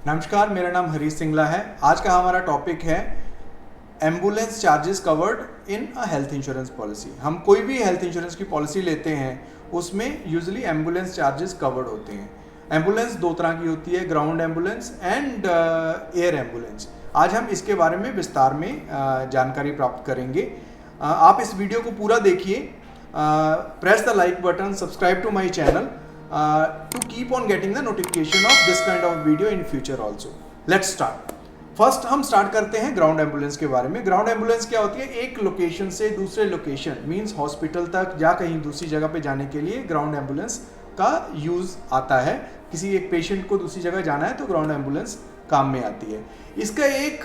नमस्कार, मेरा नाम हरीश सिंगला है। आज का हमारा टॉपिक है ambulance charges covered in a health insurance policy. हम कोई भी हेल्थ इंश्योरेंस की पॉलिसी लेते हैं उसमें यूजुअली एम्बुलेंस चार्जेस कवर्ड होते हैं। एम्बुलेंस दो तरह की होती है, ground ambulance and air ambulance. आज हम इसके बारे में विस्तार में जानकारी प्राप्त करेंगे। आप इस वीडियो को पूरा देखिए, press the like button, subscribe to my channel to keep on getting the notification of this kind of video in future also. Let's start. First हम स्टार्ट करते हैं ग्राउंड एम्बुलेंस के बारे में। ग्राउंड एम्बुलेंस क्या होती है? एक लोकेशन से दूसरे लोकेशन मींस हॉस्पिटल तक या कहीं दूसरी जगह पे जाने के लिए ग्राउंड एम्बुलेंस का यूज आता है। किसी एक पेशेंट को दूसरी जगह जाना है तो ग्राउंड एम्बुलेंस काम में आती है। इसका एक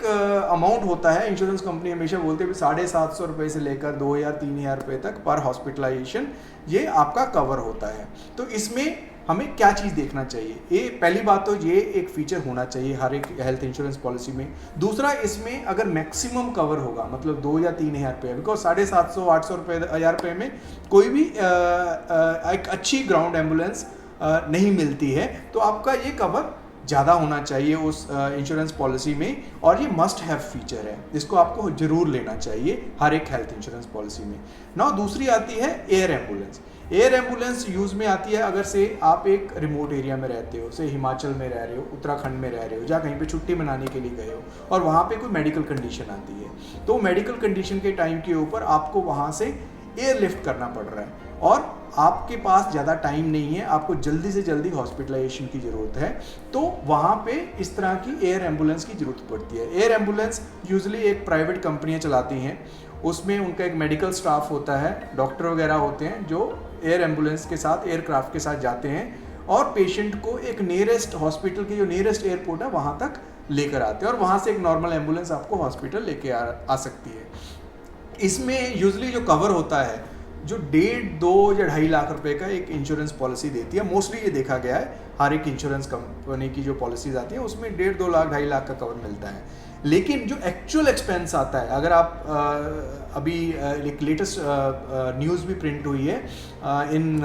अमाउंट होता है, इंश्योरेंस कंपनी हमेशा बोलते हैं 750 रुपये से लेकर 2000-3000 रुपये तक पर हॉस्पिटलाइजेशन ये आपका कवर होता है। तो इसमें हमें क्या चीज़ देखना चाहिए? ये पहली बात तो ये एक फीचर होना चाहिए हर एक हेल्थ इंश्योरेंस पॉलिसी में। दूसरा, इसमें अगर मैक्सिमम कवर होगा मतलब 2 या 3000 रुपये, बिकॉज 750-800 रुपये 1000 रुपये में कोई भी एक अच्छी ग्राउंड एम्बुलेंस नहीं मिलती है, तो आपका ये कवर ज़्यादा होना चाहिए उस इंश्योरेंस पॉलिसी में, और ये मस्ट हैव फीचर है, इसको आपको जरूर लेना चाहिए हर एक हेल्थ इंश्योरेंस पॉलिसी में। नाउ दूसरी आती है air ambulance. Air ambulance use में आती है अगर से आप एक रिमोट एरिया में रहते हो, से हिमाचल में रह रहे हो, उत्तराखंड में रह रहे हो, या कहीं पे छुट्टी मनाने के लिए गए हो और वहाँ पे कोई मेडिकल कंडीशन आती है, तो मेडिकल कंडीशन के टाइम के ऊपर आपको वहाँ से एयरलिफ्ट करना पड़ रहा है और आपके पास ज़्यादा टाइम नहीं है, आपको जल्दी से जल्दी हॉस्पिटलाइजेशन की ज़रूरत है, तो वहाँ पे इस तरह की एयर एम्बुलेंस की ज़रूरत पड़ती है। एयर एम्बुलेंस यूजुअली एक प्राइवेट कंपनियाँ चलाती हैं, उसमें उनका एक मेडिकल स्टाफ होता है, डॉक्टर वगैरह होते हैं जो एयर एम्बुलेंस के साथ, एयरक्राफ्ट के साथ जाते हैं और पेशेंट को एक नियरेस्ट हॉस्पिटल के जो नियरेस्ट एयरपोर्ट है वहाँ तक लेकर आते हैं और वहाँ से एक नॉर्मल एम्बुलेंस आपको हॉस्पिटल लेके आ सकती है। इसमें यूजुअली जो कवर होता है जो 1.5-2 या 2.5 लाख रुपए का एक इंश्योरेंस पॉलिसी देती है। मोस्टली ये देखा गया है हर एक इंश्योरेंस कंपनी की जो पॉलिसीज आती है उसमें 1.5-2 लाख 2.5 लाख का कवर मिलता है। लेकिन जो एक्चुअल एक्सपेंस आता है, अगर आप अभी एक लेटेस्ट न्यूज़ भी प्रिंट हुई है इन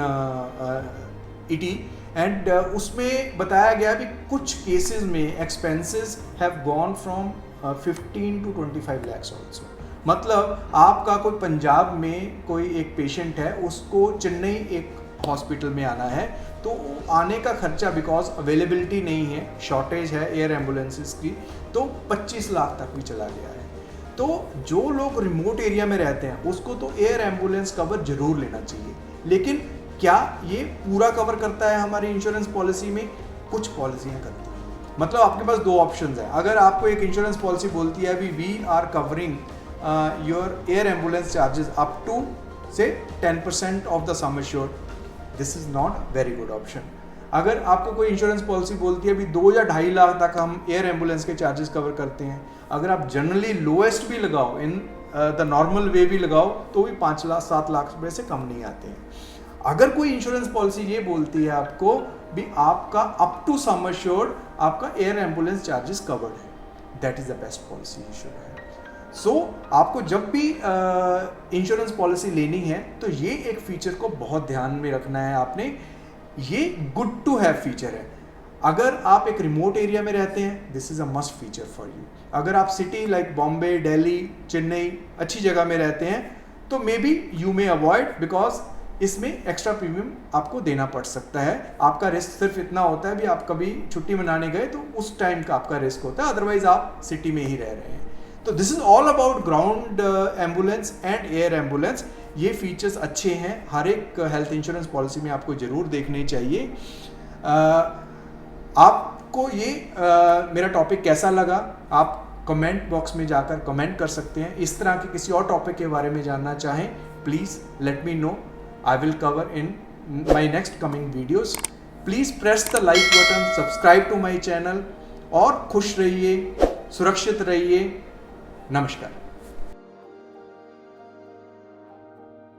ईटी एंड उसमें बताया गया भी कुछ केसेस में expenses have gone from 15 to 25 lakhs also. मतलब आपका कोई पंजाब में कोई एक पेशेंट है, उसको चेन्नई एक हॉस्पिटल में आना है, तो आने का खर्चा बिकॉज अवेलेबिलिटी नहीं है, शॉर्टेज है एयर एम्बुलेंसेस की, तो 25 लाख तक भी चला गया है। तो जो लोग रिमोट एरिया में रहते हैं उसको तो एयर एम्बुलेंस कवर जरूर लेना चाहिए। लेकिन क्या ये पूरा कवर करता है हमारी इंश्योरेंस पॉलिसी में? कुछ पॉलिसियाँ करती हैं। मतलब आपके पास दो ऑप्शंस हैं। अगर आपको एक इंश्योरेंस पॉलिसी बोलती है अभी we are covering your air ambulance charges up to say 10% of the sum assured, this is not very good option. अगर आपको कोई इंश्योरेंस पॉलिसी बोलती है अभी 2 या 2.5 लाख तक हम एयर एम्बुलेंस के चार्जेस कवर करते हैं, अगर आप जनरली लोएस्ट भी लगाओ, इन द नॉर्मल वे भी लगाओ, तो भी 5 लाख 7 लाख रुपए से कम नहीं आते हैं। अगर कोई इंश्योरेंस पॉलिसी ये बोलती है आपको भी आपका अप टू सम assured आपका एयर एम्बुलेंस चार्जेस कवर्ड है, that is the best policy you should have. So आपको जब भी इंश्योरेंस पॉलिसी लेनी है तो ये एक फीचर को बहुत ध्यान में रखना है आपने। ये गुड टू हैव फीचर है। अगर आप एक रिमोट एरिया में रहते हैं, this is a must feature for you. अगर आप सिटी लाइक बॉम्बे, दिल्ली, चेन्नई अच्छी जगह में रहते हैं तो may be you may avoid, because इसमें एक्स्ट्रा प्रीमियम आपको देना पड़ सकता है। आपका रिस्क सिर्फ इतना होता है भी आप कभी छुट्टी मनाने गए तो उस टाइम का आपका रिस्क होता है, अदरवाइज आप सिटी में ही रह रहे हैं। तो this is all about ground ambulance and air ambulance. ये फीचर्स अच्छे हैं, हर एक हेल्थ इंश्योरेंस पॉलिसी में आपको ज़रूर देखने चाहिए। आपको ये मेरा टॉपिक कैसा लगा आप कमेंट बॉक्स में जाकर कमेंट कर सकते हैं। इस तरह के किसी और टॉपिक के बारे में जानना चाहें please let me know, I will cover in my next coming videos. Please press the like button, subscribe to my channel और खुश रहिए, सुरक्षित रहिए। नमस्कार।